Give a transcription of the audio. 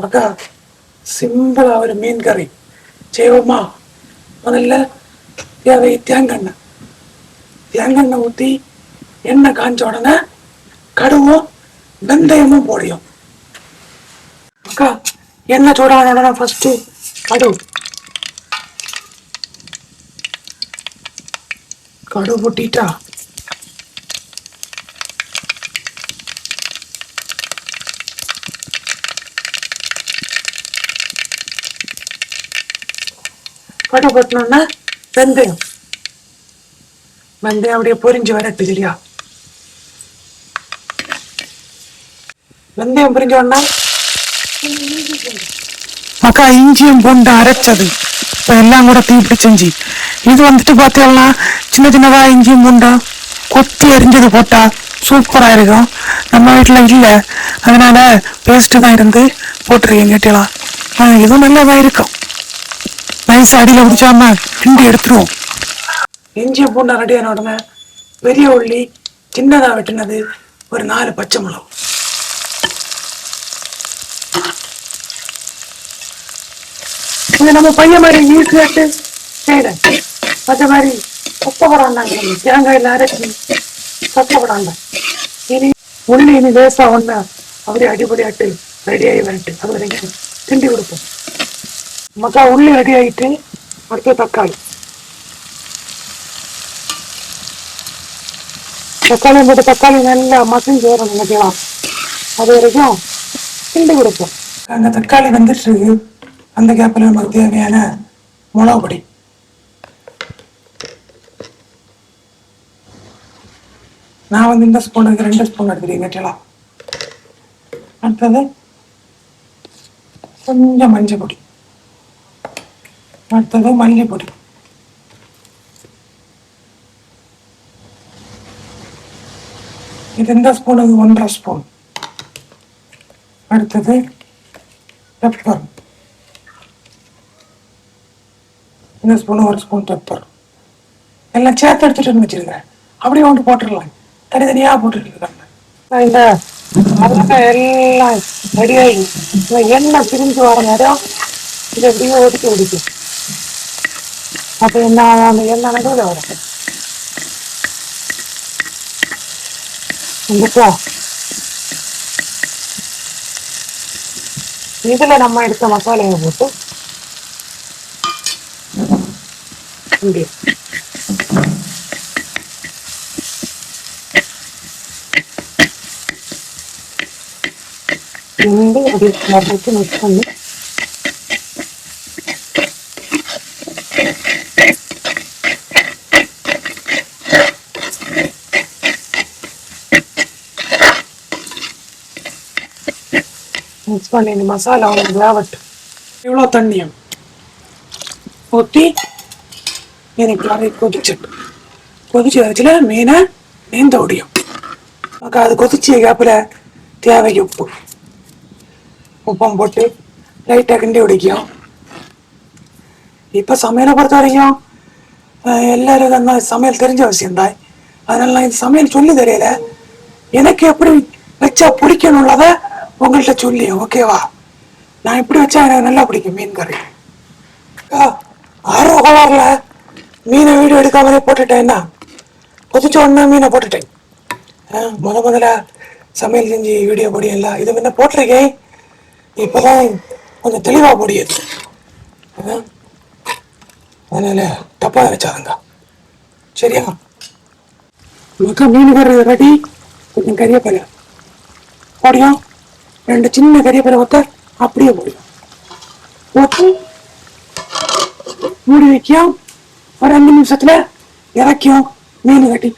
அக்கா சிம்பிளா ஒரு மீன் கறி செய்வோமா? முதல்ல தேவை தேங்காய் ஊற்றி எண்ணெய் காய்ச்ச உடனே கடுவும் வெந்தயமும் போடியும். அக்கா எண்ணெய் சூடான உடனே ஃபர்ஸ்ட் கடு பொட்டிட்டா கடு பொட்டினோன்னா வெந்தயம் அப்படியே பொரிஞ்சு வரட்டு இல்லையா? வெந்தயம் பொரிஞ்சோன்னா அக்கா இஞ்சியும் பூண்டு அரைச்சது இப்போ எல்லாம் கூட தீப்பிடி செஞ்சு இது வந்துட்டு பார்த்தீங்கன்னா சின்ன சின்னதா இஞ்சியும் பூண்டா கொத்தி எரிஞ்சது போட்டா சூப்பரா இருக்கும். நம்ம வீட்டில் இல்லை, அதனால பேஸ்ட்டு தான் இருந்து போட்டுருக்கேன் கேட்டலாம். இதுவும் நல்லாதான் இருக்கும். நைஸ் அடியில் பிடிச்சாம கிண்டி எடுத்துருவோம். இஞ்சி பூண்டை ரெடியான உடனே பெரிய உள்ளி சின்னதாக வெட்டினது ஒரு 4 பச்சை மிளகு, இது நம்ம பையன் மாதிரி ஈஸியாட்டு செய்யறேன். மற்ற மாதிரி கஷ்டப்படாண்டாங்க, தேங்காயில் அரைச்சி கஷ்டப்படாண்டேன். இனி உள்ளி இனி லேசா ஒண்ணா அப்படியே அடிப்படையாட்டு ரெடி ஆகி வரட்டு, அது வரைக்கும் கிண்டி கொடுப்போம். மக்கா உள்ளி ரெடி ஆகிட்டு அடுத்து தக்காளி போட்டு தக்காளி நல்லா மசிஞ்சு வரணும் நினைக்கலாம், அது வரைக்கும் கிண்டி கொடுப்போம். அந்த தக்காளி வந்துட்டு இருக்கு. அந்த கேப்பில் நமக்கு தேவையான மிளகு பொடி, நான் வந்து இந்த ஸ்பூனுக்கு 2 ஸ்பூன் எடுத்துக்கிறேன் கேட்டலாம். அடுத்தது கொஞ்சம் மஞ்சள் பொடி, அடுத்தது மல்லி பொடி, இது இந்த ஸ்பூனுக்கு 1.5 ஸ்பூன். அடுத்தது பெப்பர், இந்த ஸ்பூனு 1 ஸ்பூன் பெப்பர். எல்லாம் சேர்த்து எடுத்துட்டு வச்சிருக்கேன், அப்படியே ஒன்று போட்டுடலாம், தனித்தனியாக போட்டுருக்காங்க. இந்த எல்லாம் ரெடியாகி எண்ணெய் பிரிஞ்சு வர நேரம் இதை எப்படியோ ஒதுக்கும். அப்போ என்ன அந்த எண்ணெய் நடுவில் வரும். இதுல நம்ம எடுத்த மசாலையை போட்டு அப்படியே மிக்ஸ் பண்ணி மிக்ஸ் பண்ணி இந்த மசாலா வந்து வேவட்டு. இவ்வளோ தண்ணியும் ஊற்றி எனக்கு அதை கொதிச்சு வச்சுல மீனை நீந்த முடியும். மக்கா அது கொதிச்சு கேப்பில் தேவைக்கு உப்பும் போட்டு லைட்டாக கிண்டி பிடிக்கும். இப்போ சமையலை பொறுத்த வரைக்கும் எல்லாரும் அந்த சமையல் தெரிஞ்ச விஷயம்தான், அதனால நான் இந்த சமையல் சொல்லி தெரியல, எனக்கு எப்படி வச்சா பிடிக்கணும்லத உங்கள்கிட்ட சொல்லி ஓகேவா? நான் இப்படி வச்சா எனக்கு நல்லா பிடிக்கும் மீன் கறி. ஆர்வ கோளாறுல மீனை வீடியோ எடுக்காமலே போட்டுட்டேன், என்ன கொதிச்ச உடனே மீனை போட்டுட்டேன். முதல்ல சமையல் செஞ்சு வீடியோ போடியல, இது முன்ன போட்டிருக்கேன், இப்போதான் கொஞ்சம் தெளிவாக போடியது, அதனால தப்பா வச்சாருங்க. சரியா மக்கா? மீன் கறி ரெடி. கொஞ்சம் கறிவேப்பிலை போடியும், 2 சின்ன கறிவேப்பிலை ஒத்த அப்படியே போடியும் போட்டு மூடி வைக்கும். ஒரு 5 நிமிஷத்துல இறக்கும் மீன் கட்டி.